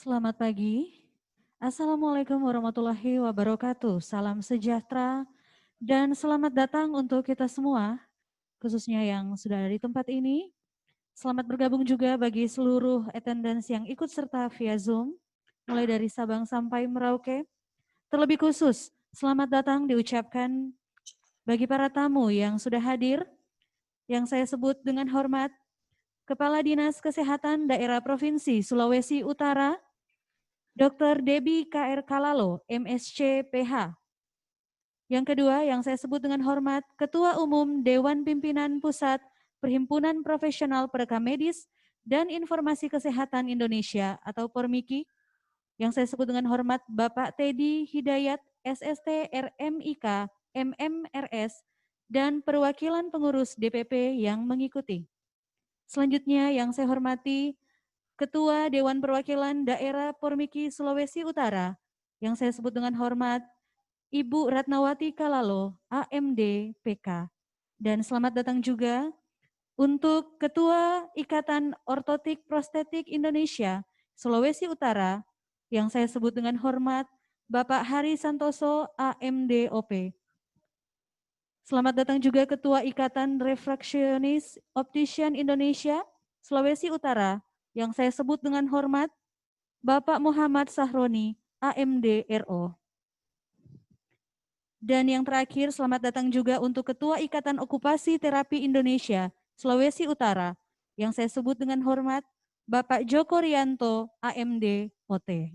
Selamat pagi. Assalamualaikum warahmatullahi wabarakatuh. Salam sejahtera dan selamat datang untuk kita semua, khususnya yang sudah ada di tempat ini. Selamat bergabung juga bagi seluruh attendance yang ikut serta via Zoom, mulai dari Sabang sampai Merauke. Terlebih khusus, selamat datang diucapkan bagi para tamu yang sudah hadir, yang saya sebut dengan hormat Kepala Dinas Kesehatan Daerah Provinsi Sulawesi Utara, Dr. Debbie KR Kalalo, MSc PH. Yang kedua yang saya sebut dengan hormat Ketua Umum Dewan Pimpinan Pusat Perhimpunan Profesional Perekam Medis dan Informasi Kesehatan Indonesia atau PORMIKI. Yang saya sebut dengan hormat Bapak Teddy Hidayat, SST RMIK, MMRS, dan perwakilan pengurus DPP yang mengikuti. Selanjutnya yang saya hormati Ketua Dewan Perwakilan Daerah Pormiki Sulawesi Utara, yang saya sebut dengan hormat Ibu Ratnawati Kalalo, AMD PK. Dan selamat datang juga untuk Ketua Ikatan Ortotik Prostetik Indonesia Sulawesi Utara, yang saya sebut dengan hormat Bapak Hari Santoso, AMD OP. Selamat datang juga Ketua Ikatan Refraksionis Optician Indonesia Sulawesi Utara, yang saya sebut dengan hormat Bapak Muhammad Sahroni, AMD RO. Dan yang terakhir, selamat datang juga untuk Ketua Ikatan Okupasi Terapi Indonesia, Sulawesi Utara, yang saya sebut dengan hormat Bapak Joko Rianto, AMD OT.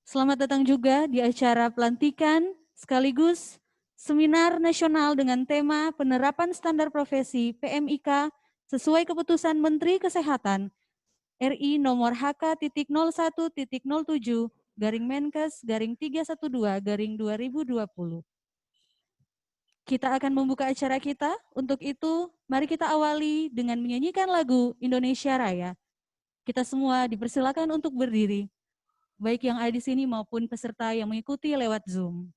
Selamat datang juga di acara pelantikan sekaligus seminar nasional dengan tema penerapan standar profesi PMIK sesuai keputusan Menteri Kesehatan RI nomor HK.07-Menkes-312-2020. Kita akan membuka acara kita. Untuk itu, mari kita awali dengan menyanyikan lagu Indonesia Raya. Kita semua dipersilakan untuk berdiri, baik yang ada di sini maupun peserta yang mengikuti lewat Zoom.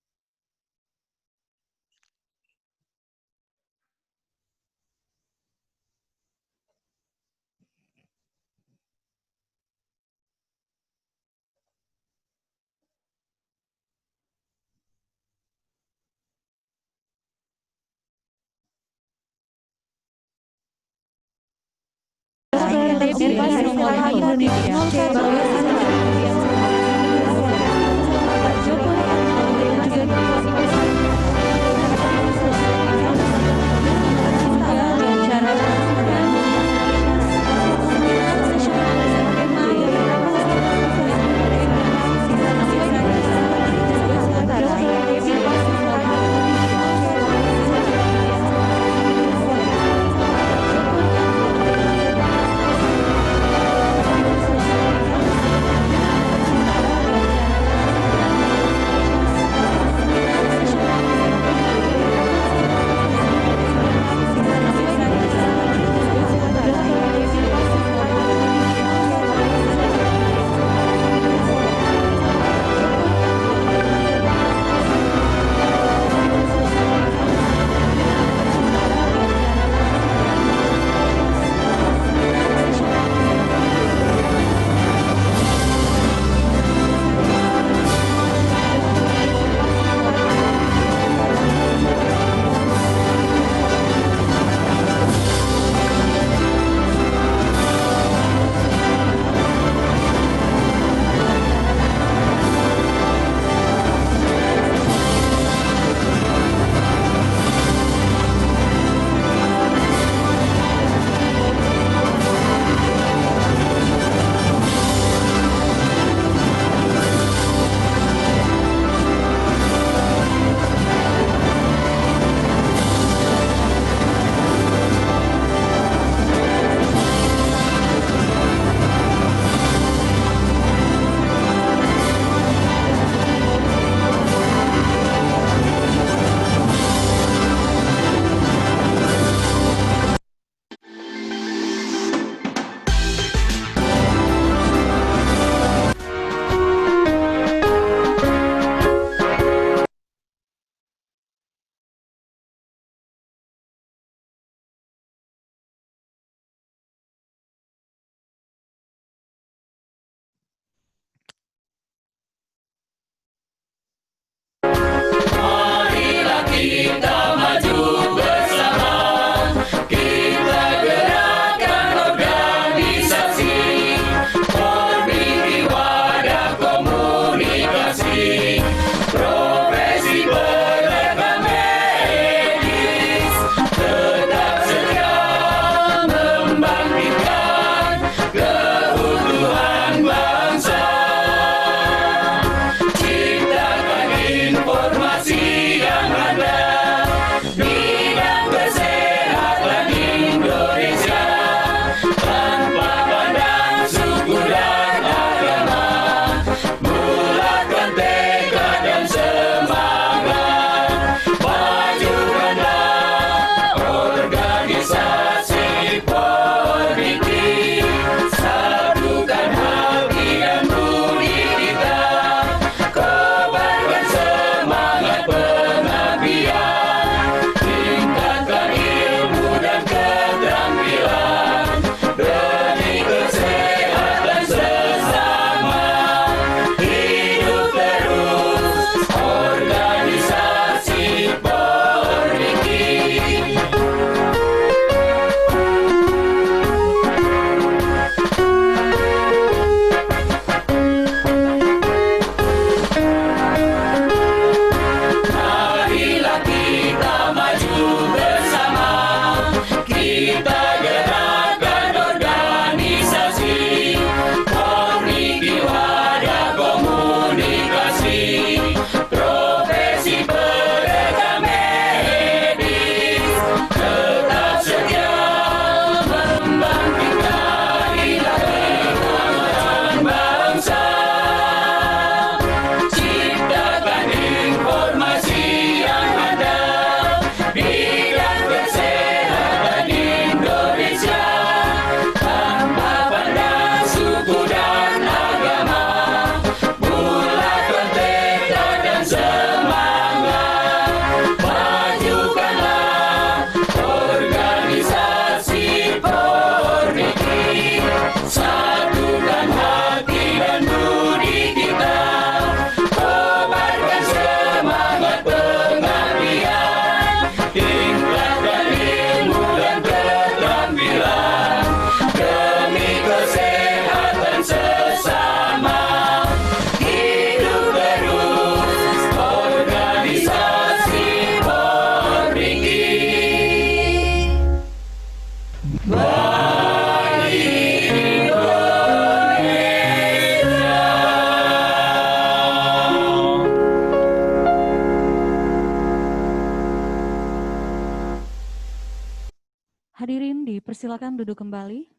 Silakan duduk kembali.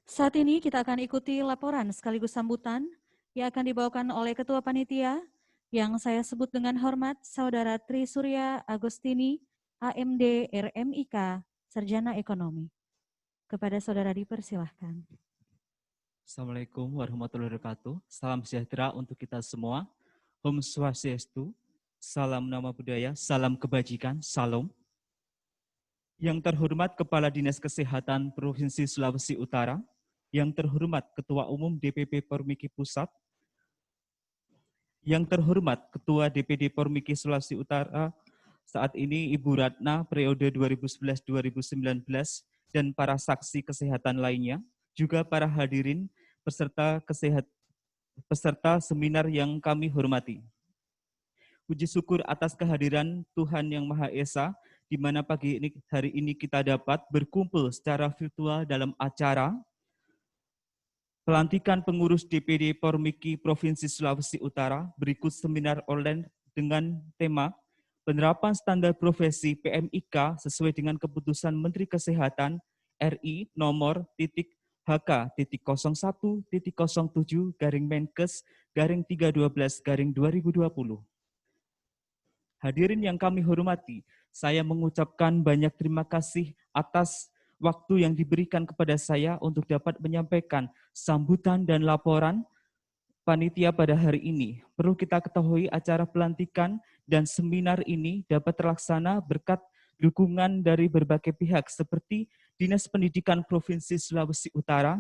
Saat ini kita akan ikuti laporan sekaligus sambutan yang akan dibawakan oleh Ketua Panitia yang saya sebut dengan hormat Saudara Tri Surya Agostini, AMD RMIK, Sarjana Ekonomi. Kepada Saudara dipersilahkan. Assalamualaikum warahmatullahi wabarakatuh. Salam sejahtera untuk kita semua. Om Swastiastu, salam nama budaya, salam kebajikan, salam. Yang terhormat Kepala Dinas Kesehatan Provinsi Sulawesi Utara, yang terhormat Ketua Umum DPP Pormiki Pusat, yang terhormat Ketua DPD Pormiki Sulawesi Utara saat ini Ibu Ratna periode 2011-2019 dan para saksi kesehatan lainnya, juga para hadirin peserta seminar yang kami hormati. Puji syukur atas kehadiran Tuhan Yang Maha Esa, di mana hari ini kita dapat berkumpul secara virtual dalam acara pelantikan pengurus DPD Pormiki Provinsi Sulawesi Utara berikut seminar online dengan tema penerapan standar profesi PMIK sesuai dengan keputusan Menteri Kesehatan RI nomor HK.01.07/312/2020. Hadirin yang kami hormati, saya mengucapkan banyak terima kasih atas waktu yang diberikan kepada saya untuk dapat menyampaikan sambutan dan laporan panitia pada hari ini. Perlu kita ketahui acara pelantikan dan seminar ini dapat terlaksana berkat dukungan dari berbagai pihak seperti Dinas Pendidikan Provinsi Sulawesi Utara,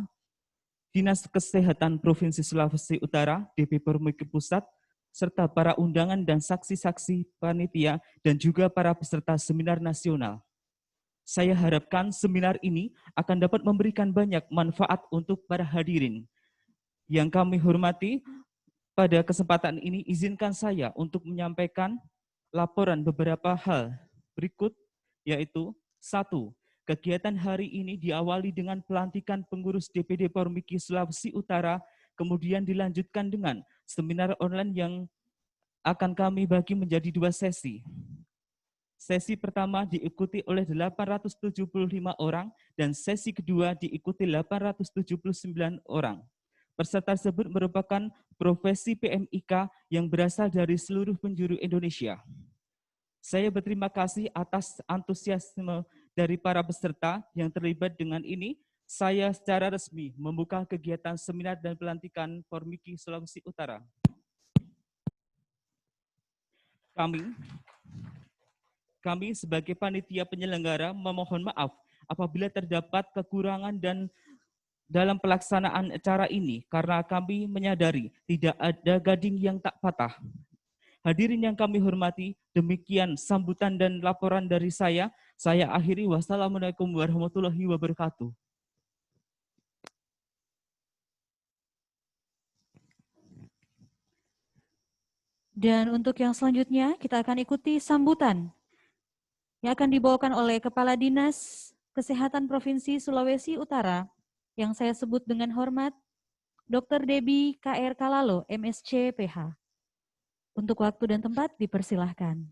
Dinas Kesehatan Provinsi Sulawesi Utara, DP Pormiki Pusat, serta para undangan dan saksi-saksi panitia dan juga para peserta seminar nasional. Saya harapkan seminar ini akan dapat memberikan banyak manfaat untuk para hadirin. Yang kami hormati, pada kesempatan ini izinkan saya untuk menyampaikan laporan beberapa hal berikut, yaitu 1. Kegiatan hari ini diawali dengan pelantikan pengurus DPD Pormiki Sulawesi Utara, kemudian dilanjutkan dengan seminar online yang akan kami bagi menjadi 2 sesi. Sesi pertama diikuti oleh 875 orang dan sesi kedua diikuti 879 orang. Peserta tersebut merupakan profesi PMIK yang berasal dari seluruh penjuru Indonesia. Saya berterima kasih atas antusiasme dari para peserta yang terlibat dengan ini. Saya secara resmi membuka kegiatan seminar dan pelantikan Pormiki Sulawesi Utara. Kami sebagai panitia penyelenggara memohon maaf apabila terdapat kekurangan dan dalam pelaksanaan acara ini karena kami menyadari tidak ada gading yang tak patah. Hadirin yang kami hormati, demikian sambutan dan laporan dari saya. Saya akhiri, wassalamualaikum warahmatullahi wabarakatuh. Dan untuk yang selanjutnya, kita akan ikuti sambutan yang akan dibawakan oleh Kepala Dinas Kesehatan Provinsi Sulawesi Utara, yang saya sebut dengan hormat, Dr. Debbie KR Kalalo, MSc PH. Untuk waktu dan tempat, dipersilahkan.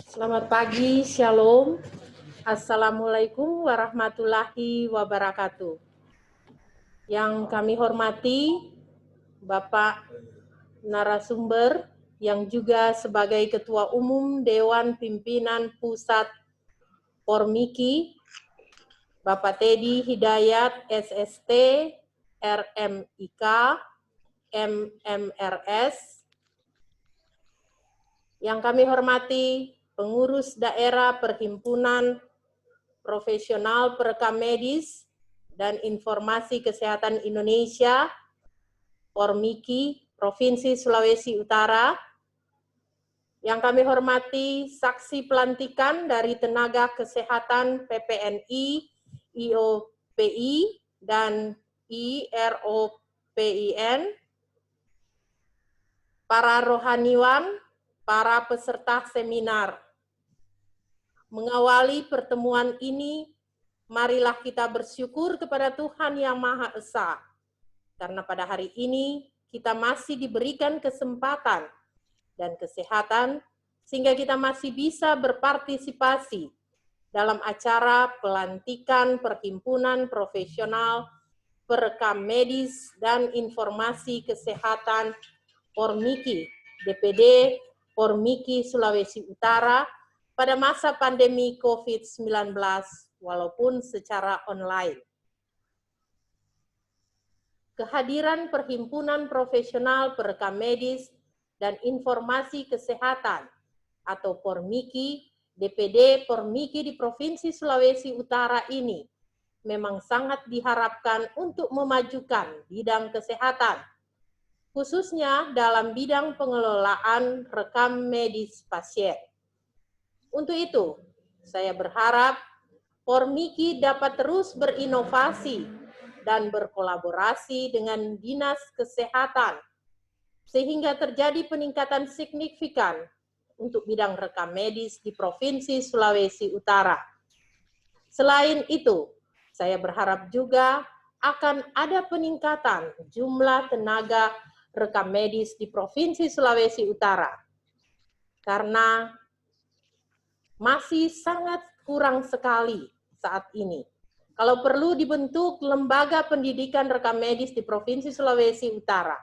Selamat pagi, Shalom. Assalamualaikum warahmatullahi wabarakatuh. Yang kami hormati Bapak narasumber yang juga sebagai Ketua Umum Dewan Pimpinan Pusat Pormiki, Bapak Teddy Hidayat SST, RMIK, MMRS. Yang kami hormati pengurus daerah Perhimpunan Profesional Perekam Medis dan Informasi Kesehatan Indonesia, Pormiki, Provinsi Sulawesi Utara. Yang kami hormati saksi pelantikan dari tenaga kesehatan PPNI, IOPI, dan IROPIN, para rohaniwan, para peserta seminar. Mengawali pertemuan ini, marilah kita bersyukur kepada Tuhan Yang Maha Esa, karena pada hari ini kita masih diberikan kesempatan dan kesehatan sehingga kita masih bisa berpartisipasi dalam acara pelantikan Perhimpunan Profesional Perekam Medis dan Informasi Kesehatan Pormiki, DPD Pormiki Sulawesi Utara pada masa pandemi COVID-19 walaupun secara online. Kehadiran Perhimpunan Profesional Perekam Medis dan Informasi Kesehatan atau Pormiki, DPD Pormiki di Provinsi Sulawesi Utara ini memang sangat diharapkan untuk memajukan bidang kesehatan, khususnya dalam bidang pengelolaan rekam medis pasien. Untuk itu, saya berharap Pormiki dapat terus berinovasi dan berkolaborasi dengan Dinas Kesehatan, sehingga terjadi peningkatan signifikan untuk bidang rekam medis di Provinsi Sulawesi Utara. Selain itu, saya berharap juga akan ada peningkatan jumlah tenaga rekam medis di Provinsi Sulawesi Utara, karena masih sangat kurang sekali saat ini. Kalau perlu dibentuk lembaga pendidikan rekam medis di Provinsi Sulawesi Utara.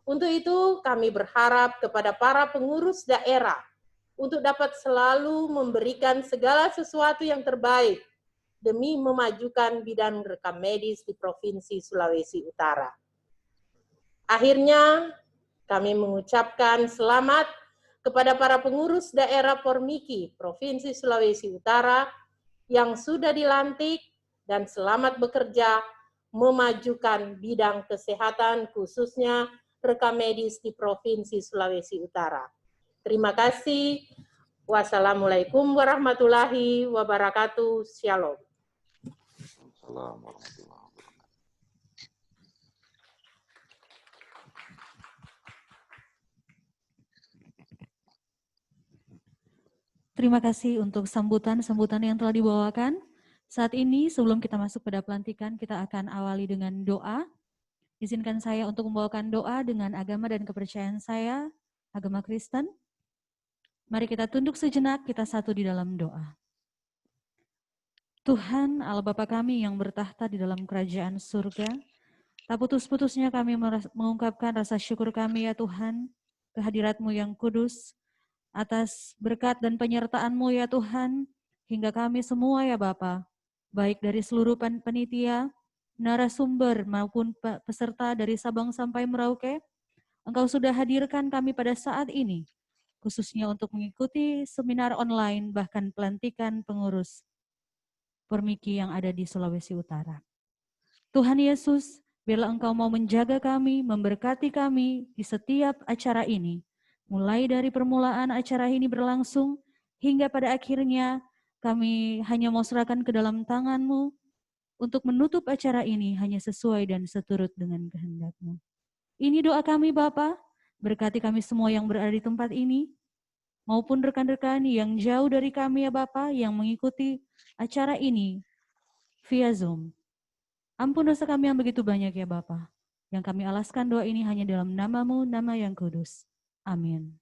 Untuk itu kami berharap kepada para pengurus daerah untuk dapat selalu memberikan segala sesuatu yang terbaik demi memajukan bidang rekam medis di Provinsi Sulawesi Utara. Akhirnya, kami mengucapkan selamat kepada para pengurus daerah Pormiki, Provinsi Sulawesi Utara, yang sudah dilantik dan selamat bekerja memajukan bidang kesehatan, khususnya rekam medis di Provinsi Sulawesi Utara. Terima kasih. Wassalamualaikum warahmatullahi wabarakatuh. Shalom. Assalamualaikum warahmatullahi wabarakatuh. Terima kasih untuk sambutan-sambutan yang telah dibawakan. Saat ini sebelum kita masuk pada pelantikan, kita akan awali dengan doa. Izinkan saya untuk membawakan doa dengan agama dan kepercayaan saya, agama Kristen. Mari kita tunduk sejenak, kita satu di dalam doa. Tuhan Allah Bapa kami yang bertahta di dalam kerajaan surga, tak putus-putusnya kami mengungkapkan rasa syukur kami ya Tuhan, kehadirat-Mu yang kudus, atas berkat dan penyertaan-Mu ya Tuhan, hingga kami semua ya Bapa, baik dari seluruh panitia, narasumber maupun peserta dari Sabang sampai Merauke, Engkau sudah hadirkan kami pada saat ini, khususnya untuk mengikuti seminar online bahkan pelantikan pengurus Pormiki yang ada di Sulawesi Utara. Tuhan Yesus, biarlah Engkau mau menjaga kami, memberkati kami di setiap acara ini, mulai dari permulaan acara ini berlangsung, hingga pada akhirnya kami hanya mau serahkan ke dalam tangan-Mu untuk menutup acara ini hanya sesuai dan seturut dengan kehendak-Mu. Ini doa kami Bapa, berkati kami semua yang berada di tempat ini, maupun rekan-rekan yang jauh dari kami ya Bapa, yang mengikuti acara ini via Zoom. Ampun dosa kami yang begitu banyak ya Bapa, yang kami alaskan doa ini hanya dalam nama-Mu, nama yang kudus. Amin.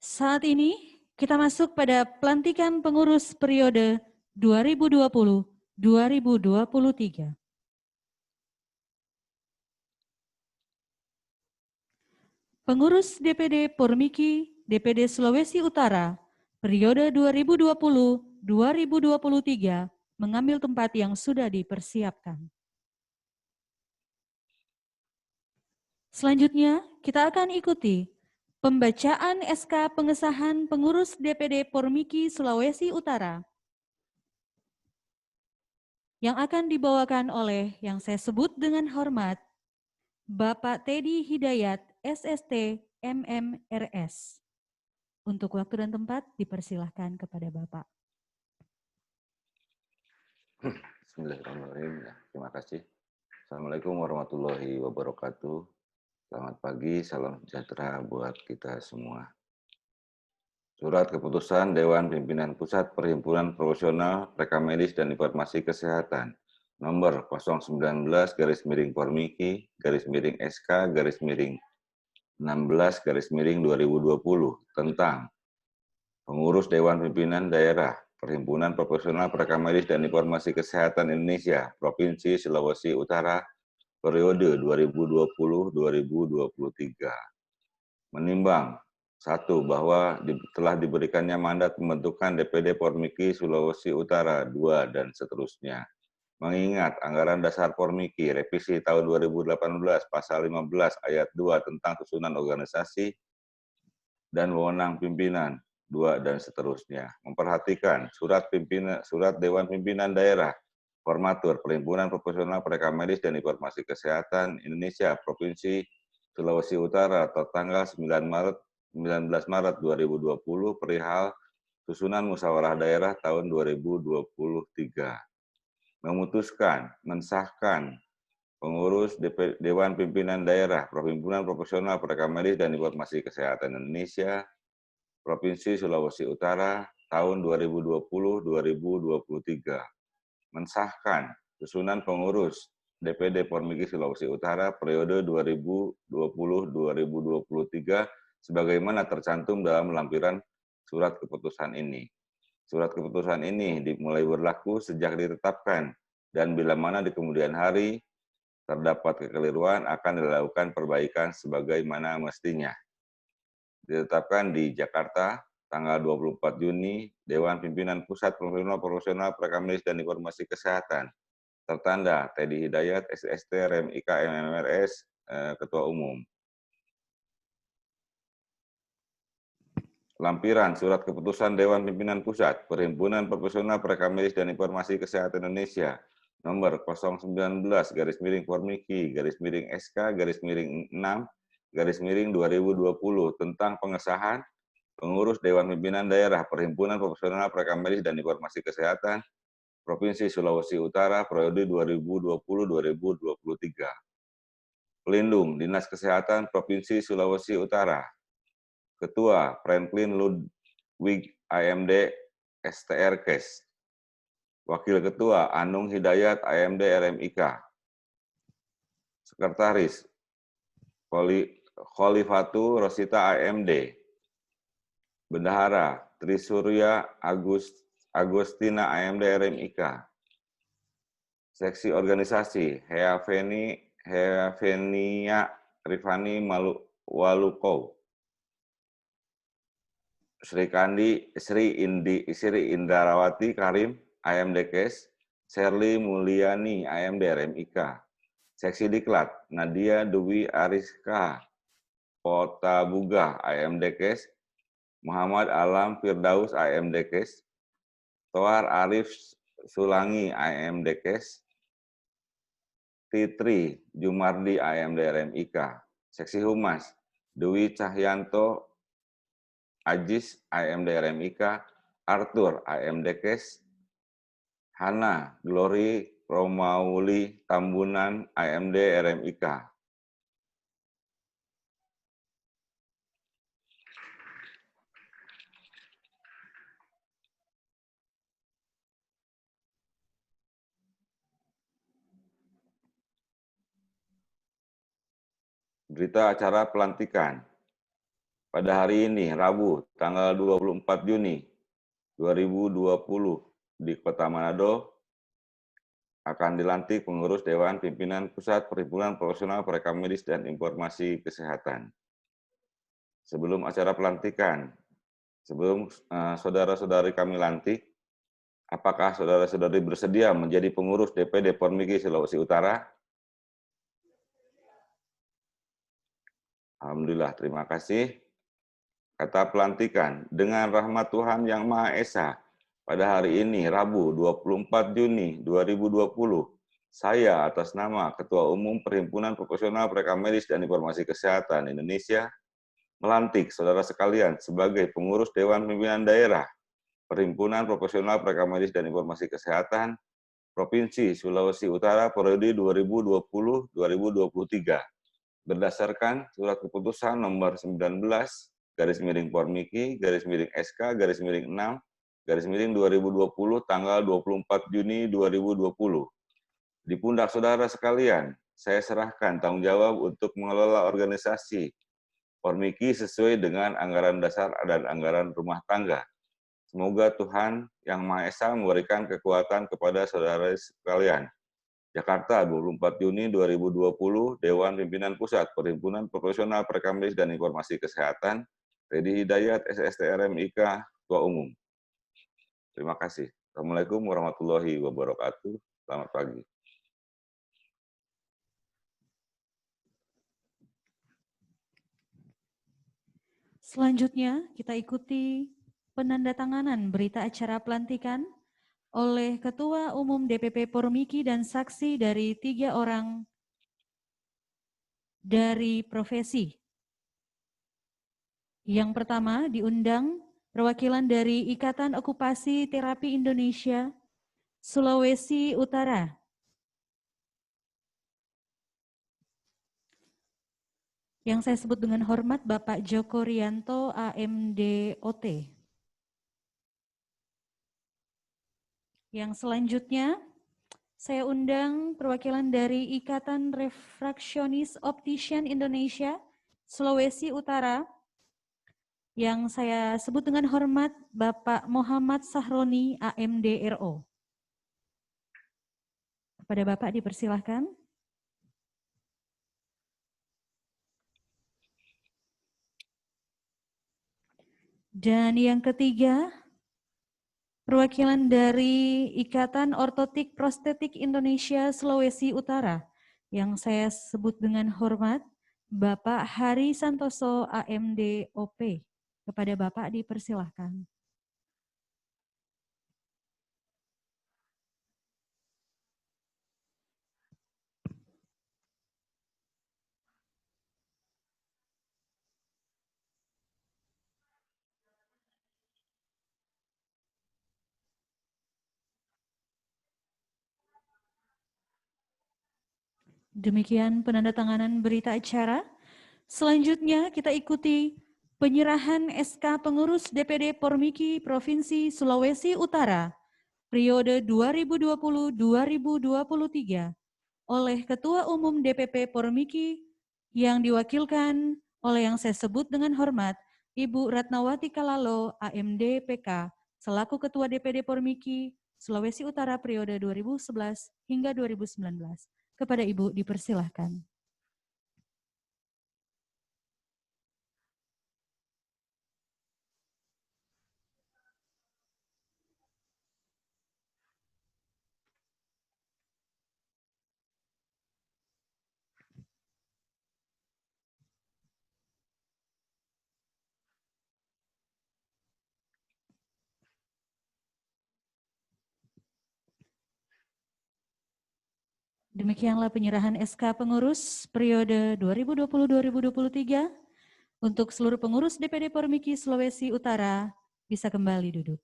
Saat ini kita masuk pada pelantikan pengurus periode 2020-2023. Pengurus DPD Pormiki, DPD Sulawesi Utara, periode 2020-2023 mengambil tempat yang sudah dipersiapkan. Selanjutnya, kita akan ikuti pembacaan SK pengesahan pengurus DPD Pormiki Sulawesi Utara yang akan dibawakan oleh yang saya sebut dengan hormat Bapak Teddy Hidayat, SST, MMRS. Untuk waktu dan tempat dipersilahkan kepada Bapak. Bismillahirrahmanirrahim. Terima kasih. Assalamualaikum warahmatullahi wabarakatuh. Selamat pagi, salam sejahtera buat kita semua. Surat Keputusan Dewan Pimpinan Pusat Perhimpunan Profesional Rekam Medis dan Informasi Kesehatan nomor 019-SK-16-2020 tentang pengurus Dewan Pimpinan Daerah Perhimpunan Profesional Rekam Medis dan Informasi Kesehatan Indonesia Provinsi Sulawesi Utara periode 2020-2023. Menimbang satu, bahwa telah diberikannya mandat pembentukan DPD Pormiki Sulawesi Utara 2 dan seterusnya. Mengingat anggaran dasar Pormiki revisi tahun 2018 pasal 15 ayat 2 tentang susunan organisasi dan wewenang pimpinan 2 dan seterusnya. Memperhatikan surat Dewan Pimpinan Daerah Formatur Perhimpunan Profesional Rekam Medis dan Informasi Kesehatan Indonesia Provinsi Sulawesi Utara atau tanggal 19 Maret 2020 perihal susunan musyawarah daerah tahun 2023. Memutuskan, mensahkan pengurus Dewan Pimpinan Daerah Perhimpunan Profesional Rekam Medis dan Informasi Kesehatan Indonesia Provinsi Sulawesi Utara tahun 2020-2023. Mensahkan susunan pengurus DPD Pormiki Sulawesi Utara periode 2020-2023 sebagaimana tercantum dalam lampiran surat keputusan ini. Surat keputusan ini dimulai berlaku sejak ditetapkan dan bila mana di kemudian hari terdapat kekeliruan akan dilakukan perbaikan sebagaimana mestinya. Ditetapkan di Jakarta tanggal 24 Juni Dewan Pimpinan Pusat Profesional Rekam Medis dan Informasi Kesehatan. Tertanda Teddy Hidayat, SST, RMIK, MMRS, Ketua Umum. Lampiran Surat Keputusan Dewan Pimpinan Pusat Perhimpunan Profesional Rekam Medis dan Informasi Kesehatan Indonesia nomor 019-Pormiki-SK-6-2020 tentang pengesahan pengurus Dewan Pimpinan Daerah Perhimpunan Profesional Rekam Medis dan Informasi Kesehatan Provinsi Sulawesi Utara periode 2020-2023. Pelindung Dinas Kesehatan Provinsi Sulawesi Utara. Ketua Franklin Ludwig AMD STRKes. Wakil Ketua Anung Hidayat AMD RMIK. Sekretaris Khalifatu Rosita AMD. Bendahara Trisurya Agustina AMD RMIK. Seksi Organisasi Heavenia Rifani Waluko. Sri Indrawati Karim AMD Kes, Sherly Mulyani AMD RMIK. Seksi Diklat Nadia Dwi Ariska Potabugah AMD Kes, Muhammad Alam Firdaus AMD Kes, Tohar Arif Sulangi AMD Kes, Fitri Jumardi AMD RMIK. Seksi Humas Dwi Cahyanto Ajis AMD RMIK, Arthur AMD Kes, Hana Glory Romauli Tambunan AMD RMIK. Berita acara pelantikan. Pada hari ini, Rabu, tanggal 24 Juni 2020, di Kota Manado, akan dilantik pengurus Dewan Pimpinan Pusat Perhimpunan Profesional Rekam Medis dan Informasi Kesehatan. Sebelum acara pelantikan, sebelum saudara-saudari kami lantik, apakah saudara-saudari bersedia menjadi pengurus DPD Pormiki Sulawesi Utara? Alhamdulillah, terima kasih. Kata pelantikan, dengan rahmat Tuhan Yang Maha Esa, pada hari ini, Rabu 24 Juni 2020, saya atas nama Ketua Umum Perhimpunan Profesional Rekam Medis dan Informasi Kesehatan Indonesia, melantik saudara sekalian sebagai pengurus Dewan Pimpinan Daerah Perhimpunan Profesional Rekam Medis dan Informasi Kesehatan Provinsi Sulawesi Utara periode 2020-2023 berdasarkan Surat Keputusan nomor 19 Pormiki, SK, 6, 2020, tanggal 24 Juni 2020. Di pundak saudara sekalian, saya serahkan tanggung jawab untuk mengelola organisasi Pormiki sesuai dengan anggaran dasar dan anggaran rumah tangga. Semoga Tuhan Yang Maha Esa memberikan kekuatan kepada saudara sekalian. Jakarta, 24 Juni 2020, Dewan Pimpinan Pusat Perhimpunan Profesional Perekam Medis dan Informasi Kesehatan, Teddy Hidayat, SSTRMIK, Ketua Umum. Terima kasih. Assalamualaikum warahmatullahi wabarakatuh. Selamat pagi. Selanjutnya, kita ikuti penandatanganan berita acara pelantikan oleh Ketua Umum DPP Pormiki dan saksi dari 3 orang dari profesi. Yang pertama diundang perwakilan dari Ikatan Okupasi Terapi Indonesia, Sulawesi Utara. Yang saya sebut dengan hormat Bapak Joko Rianto, AMDOT. Yang selanjutnya, saya undang perwakilan dari Ikatan Refraksionis Optician Indonesia, Sulawesi Utara, yang saya sebut dengan hormat Bapak Muhammad Sahroni, AMDRO. Kepada Bapak dipersilahkan. Dan yang ketiga, perwakilan dari Ikatan Ortotik Prostetik Indonesia Sulawesi Utara yang saya sebut dengan hormat Bapak Hari Santoso, AMDOP. Kepada Bapak dipersilahkan. Demikian penandatanganan berita acara. Selanjutnya kita ikuti penyerahan SK Pengurus DPD Pormiki Provinsi Sulawesi Utara periode 2020-2023 oleh Ketua Umum DPP Pormiki yang diwakilkan oleh yang saya sebut dengan hormat Ibu Ratnawati Kalalo, AMD PK, selaku Ketua DPD Pormiki Sulawesi Utara periode 2011 hingga 2019. Kepada Ibu dipersilahkan. Demikianlah penyerahan SK Pengurus periode 2020-2023 untuk seluruh pengurus DPD Pormiki Sulawesi Utara bisa kembali duduk.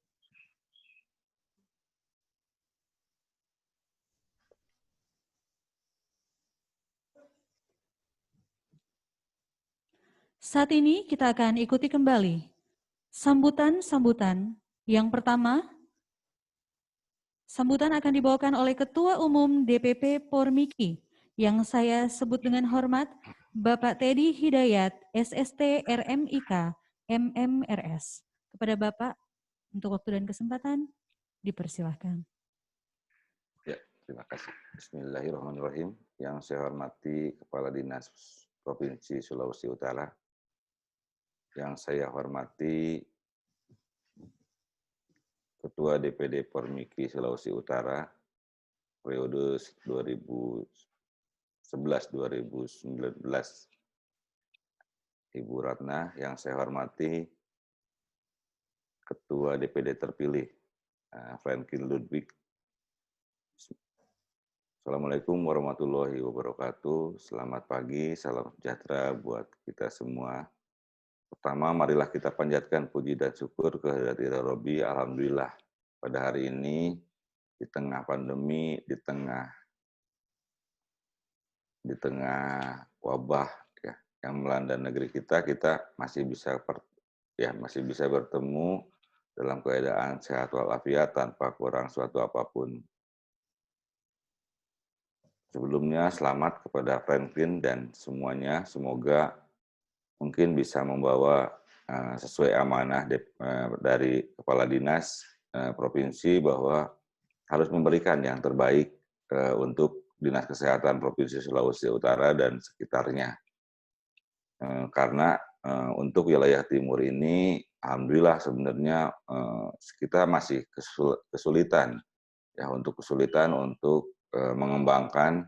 Saat ini kita akan ikuti kembali sambutan-sambutan. Yang pertama, sambutan akan dibawakan oleh Ketua Umum DPP Pormiki yang saya sebut dengan hormat Bapak Teddy Hidayat, SST RMIK, MMRS. Kepada Bapak, untuk waktu dan kesempatan, dipersilahkan. Ya, terima kasih. Bismillahirrahmanirrahim. Yang saya hormati Kepala Dinas Provinsi Sulawesi Utara, yang saya hormati Ketua DPD Pormiki Sulawesi Utara periode 2011-2019, Ibu Ratna, yang saya hormati Ketua DPD terpilih, Franklin Ludwig. Assalamualaikum warahmatullahi wabarakatuh. Selamat pagi, salam sejahtera buat kita semua. Pertama, marilah kita panjatkan puji dan syukur kehadirat Ilahi Rabbi. Alhamdulillah, pada hari ini, di tengah pandemi, di tengah wabah ya, yang melanda negeri kita masih bisa ya masih bisa bertemu dalam keadaan sehat walafiat tanpa kurang suatu apapun. Sebelumnya selamat kepada Franklin dan semuanya, semoga mungkin bisa membawa sesuai amanah dari Kepala Dinas Provinsi bahwa harus memberikan yang terbaik untuk Dinas Kesehatan Provinsi Sulawesi Utara dan sekitarnya. Karena untuk wilayah timur ini, alhamdulillah sebenarnya kita masih kesulitan untuk mengembangkan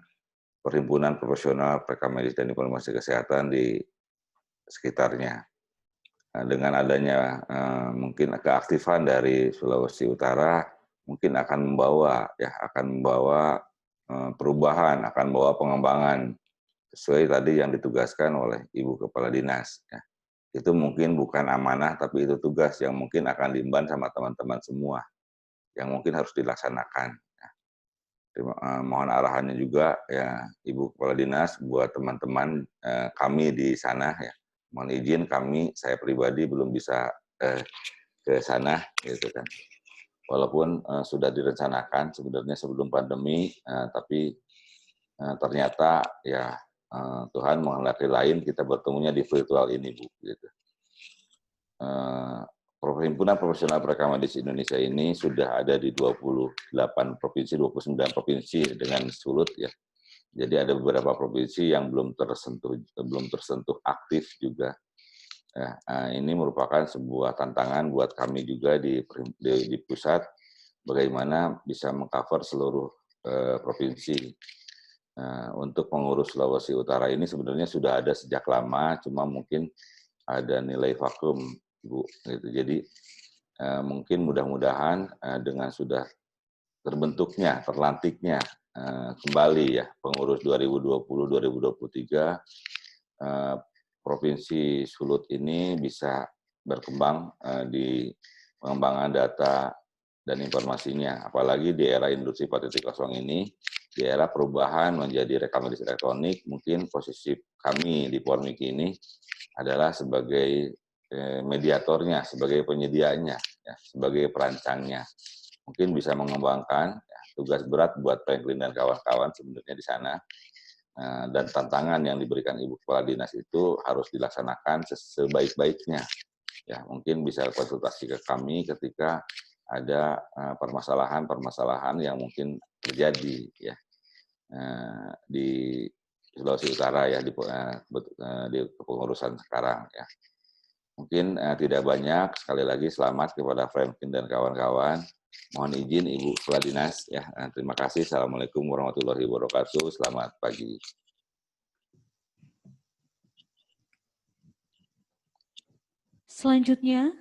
perhimpunan profesional pereka medis dan informasi kesehatan di sekitarnya. Dengan adanya mungkin keaktifan dari Sulawesi Utara, mungkin akan membawa perubahan, akan membawa pengembangan sesuai tadi yang ditugaskan oleh Ibu Kepala Dinas. Ya. Itu mungkin bukan amanah, tapi itu tugas yang mungkin akan diemban sama teman-teman semua, yang mungkin harus dilaksanakan. Mohon arahannya juga ya Ibu Kepala Dinas buat teman-teman kami di sana ya. Mohon izin saya pribadi belum bisa ke sana gitu kan. Walaupun sudah direncanakan sebenarnya sebelum pandemi, tapi ternyata ya Tuhan menghendaki lain, kita bertemunya di virtual ini Bu gitu. Perhimpunan Profesional Pereka Medis Indonesia ini sudah ada di 28 provinsi, 29 provinsi dengan sulut ya. Jadi ada beberapa provinsi yang belum tersentuh aktif juga. Ya, ini merupakan sebuah tantangan buat kami juga di pusat, bagaimana bisa mengcover seluruh provinsi. Untuk pengurus Sulawesi Utara ini sebenarnya sudah ada sejak lama, cuma mungkin ada nilai vakum, Bu. Gitu. Jadi mungkin mudah-mudahan dengan sudah terlantiknya kembali ya pengurus 2020-2023, Provinsi Sulut ini bisa berkembang di pengembangan data dan informasinya. Apalagi di era industri 4.0 ini, di era perubahan menjadi rekam medis elektronik, mungkin posisi kami di Pormiki ini adalah sebagai mediatornya, sebagai penyediaannya, ya, sebagai perancangnya. Mungkin bisa mengembangkan ya, tugas berat buat Franklin dan kawan-kawan sebenarnya di sana. Dan tantangan yang diberikan Ibu Kepala Dinas itu harus dilaksanakan sebaik-baiknya. Ya, mungkin bisa konsultasi ke kami ketika ada permasalahan-permasalahan yang mungkin terjadi ya di Sulawesi Utara ya di kepengurusan sekarang ya. Mungkin tidak banyak, sekali lagi selamat kepada Franklin dan kawan-kawan. Mohon izin Ibu Kepala Dinas ya. Terima kasih. Assalamualaikum warahmatullahi wabarakatuh. Selamat pagi. Selanjutnya,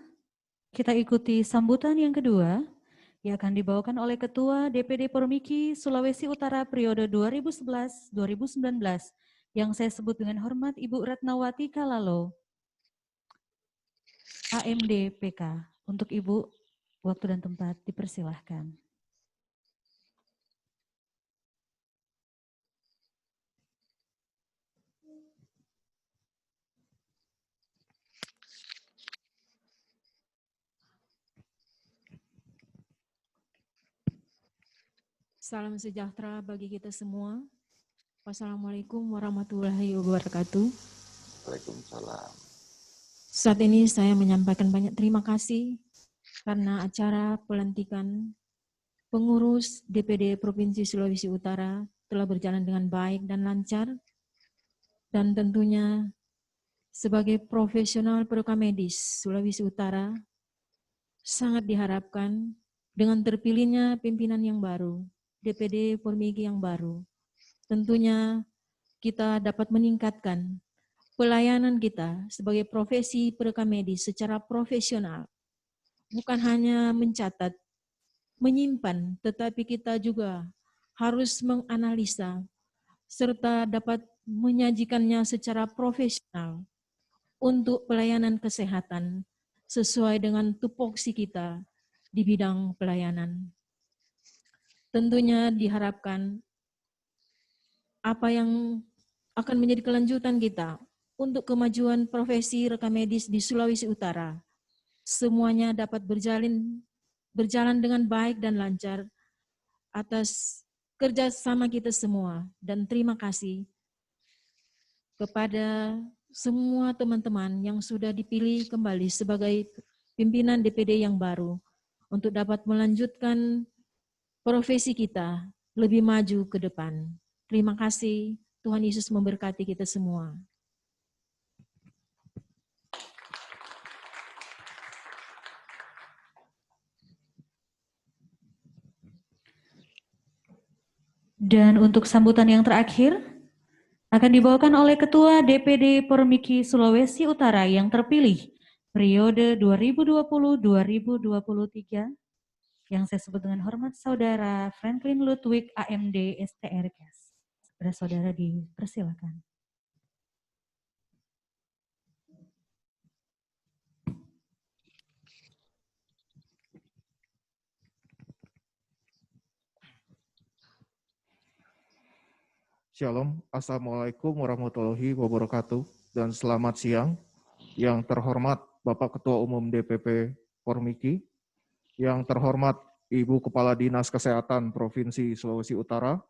kita ikuti sambutan yang kedua yang akan dibawakan oleh Ketua DPD Pormiki Sulawesi Utara periode 2011-2019 yang saya sebut dengan hormat Ibu Ratnawati Kalalo, AMD PK. Untuk Ibu, waktu dan tempat dipersilahkan. Salam sejahtera bagi kita semua. Wassalamualaikum warahmatullahi wabarakatuh. Waalaikumsalam. Saat ini saya menyampaikan banyak terima kasih karena acara pelantikan pengurus DPD Provinsi Sulawesi Utara telah berjalan dengan baik dan lancar. Dan tentunya sebagai profesional pereka medis Sulawesi Utara sangat diharapkan dengan terpilihnya pimpinan yang baru, DPD Pormiki yang baru, tentunya kita dapat meningkatkan pelayanan kita sebagai profesi pereka medis secara profesional. Bukan hanya mencatat, menyimpan, tetapi kita juga harus menganalisa serta dapat menyajikannya secara profesional untuk pelayanan kesehatan sesuai dengan tupoksi kita di bidang pelayanan. Tentunya diharapkan apa yang akan menjadi kelanjutan kita untuk kemajuan profesi reka medis di Sulawesi Utara semuanya dapat berjalan dengan baik dan lancar atas kerjasama kita semua. Dan terima kasih kepada semua teman-teman yang sudah dipilih kembali sebagai pimpinan DPD yang baru untuk dapat melanjutkan profesi kita lebih maju ke depan. Terima kasih. Tuhan Yesus memberkati kita semua. Dan untuk sambutan yang terakhir akan dibawakan oleh Ketua DPD Pormiki Sulawesi Utara yang terpilih periode 2020-2023 yang saya sebut dengan hormat Saudara Franklin Ludwig AMD STRKS. Kepada saudara dipersilakan. Shalom, Assalamualaikum warahmatullahi wabarakatuh, dan selamat siang. Yang terhormat Bapak Ketua Umum DPP Pormiki, yang terhormat Ibu Kepala Dinas Kesehatan Provinsi Sulawesi Utara,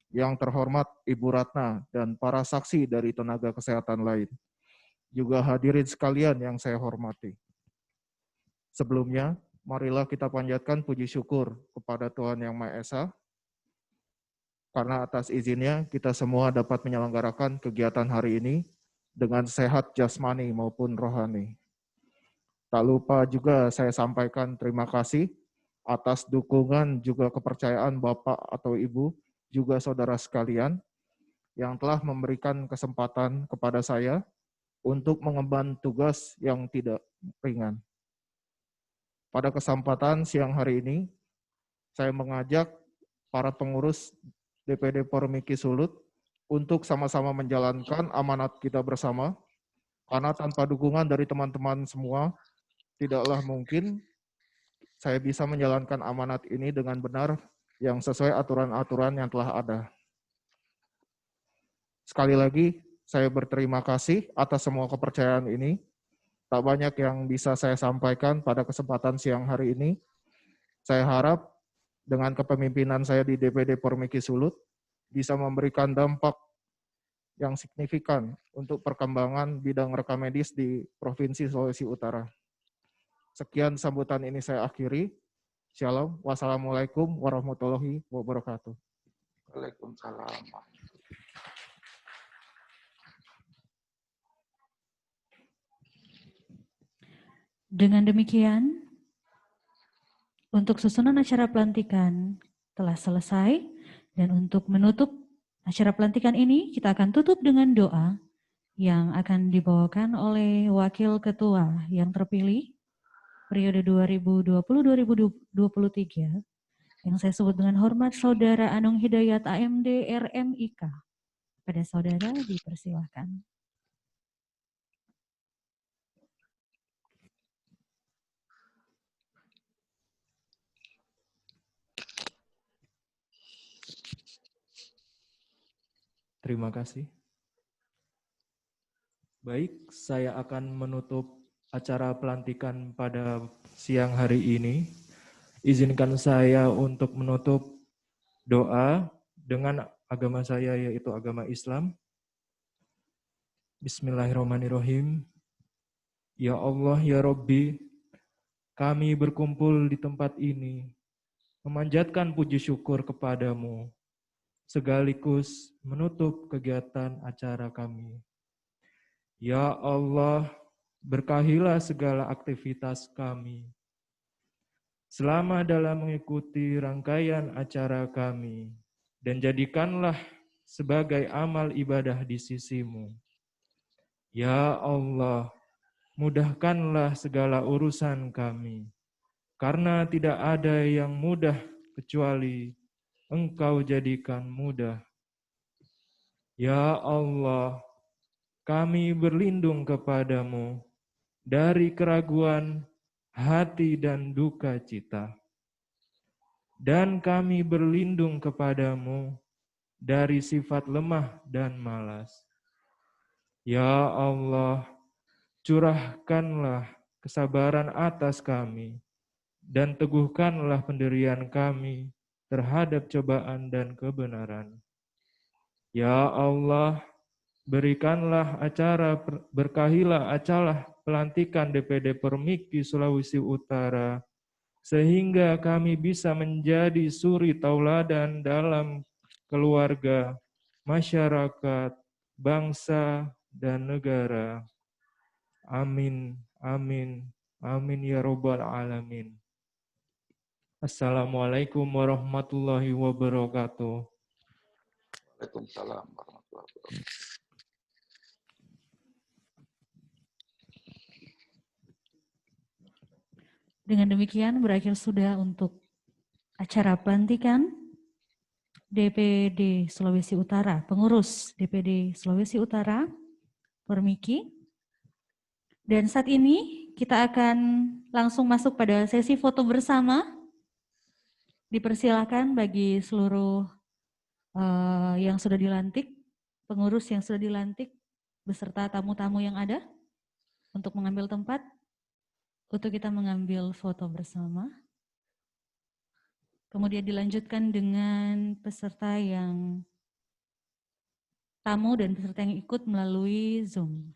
yang terhormat Ibu Ratna dan para saksi dari tenaga kesehatan lain, juga hadirin sekalian yang saya hormati. Sebelumnya, marilah kita panjatkan puji syukur kepada Tuhan Yang Maha Esa, karena atas izinnya kita semua dapat menyelenggarakan kegiatan hari ini dengan sehat jasmani maupun rohani. Tak lupa juga saya sampaikan terima kasih atas dukungan juga kepercayaan Bapak atau Ibu, juga saudara sekalian yang telah memberikan kesempatan kepada saya untuk mengemban tugas yang tidak ringan. Pada kesempatan siang hari ini, saya mengajak para pengurus DPD Pormiki Sulut untuk sama-sama menjalankan amanat kita bersama, karena tanpa dukungan dari teman-teman semua, tidaklah mungkin saya bisa menjalankan amanat ini dengan benar yang sesuai aturan-aturan yang telah ada. Sekali lagi, saya berterima kasih atas semua kepercayaan ini. Tak banyak yang bisa saya sampaikan pada kesempatan siang hari ini. Saya harap dengan kepemimpinan saya di DPD Pormiki Sulut bisa memberikan dampak yang signifikan untuk perkembangan bidang rekam medis di Provinsi Sulawesi Utara. Sekian sambutan ini saya akhiri. Shalom. Wassalamualaikum warahmatullahi wabarakatuh. Waalaikumsalam. Dengan demikian, untuk susunan acara pelantikan telah selesai, dan untuk menutup acara pelantikan ini, kita akan tutup dengan doa yang akan dibawakan oleh Wakil Ketua yang terpilih periode 2020-2023 yang saya sebut dengan hormat Saudara Anung Hidayat AMD RMIK. Pada saudara dipersilakan. Terima kasih. Baik, saya akan menutup acara pelantikan pada siang hari ini. Izinkan saya untuk menutup doa dengan agama saya, yaitu agama Islam. Bismillahirrahmanirrahim. Ya Allah, ya Rabbi, kami berkumpul di tempat ini, memanjatkan puji syukur kepadamu, sekaligus menutup kegiatan acara kami. Ya Allah, berkahilah segala aktivitas kami. Selama dalam mengikuti rangkaian acara kami, dan jadikanlah sebagai amal ibadah di sisimu. Ya Allah, mudahkanlah segala urusan kami, karena tidak ada yang mudah kecuali Engkau jadikan mudah. Ya Allah, kami berlindung kepadamu dari keraguan hati dan duka cita. Dan kami berlindung kepadamu dari sifat lemah dan malas. Ya Allah, curahkanlah kesabaran atas kami, dan teguhkanlah pendirian kami terhadap cobaan dan kebenaran. Ya Allah, berkahilah acara pelantikan DPD Permiki Sulawesi Utara, sehingga kami bisa menjadi suri tauladan dalam keluarga, masyarakat, bangsa, dan negara. Amin, amin, amin ya robbal alamin. Assalamualaikum warahmatullahi wabarakatuh. Waalaikumsalam warahmatullahi wabarakatuh. Dengan demikian berakhir sudah untuk acara pelantikan DPD Sulawesi Utara, pengurus DPD Sulawesi Utara, Permiki. Dan saat ini kita akan langsung masuk pada sesi foto bersama. Dipersilakan bagi seluruh yang sudah dilantik, pengurus yang sudah dilantik, beserta tamu-tamu yang ada untuk mengambil tempat, untuk kita mengambil foto bersama. Kemudian dilanjutkan dengan peserta yang tamu dan peserta yang ikut melalui Zoom.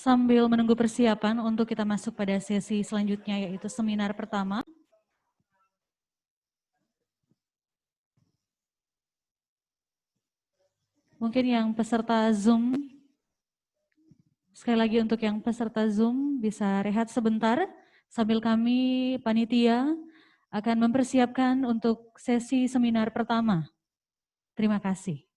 Sambil menunggu persiapan untuk kita masuk pada sesi selanjutnya, yaitu seminar pertama. Mungkin yang peserta Zoom, sekali lagi untuk yang peserta Zoom bisa rehat sebentar sambil kami panitia akan mempersiapkan untuk sesi seminar pertama. Terima kasih.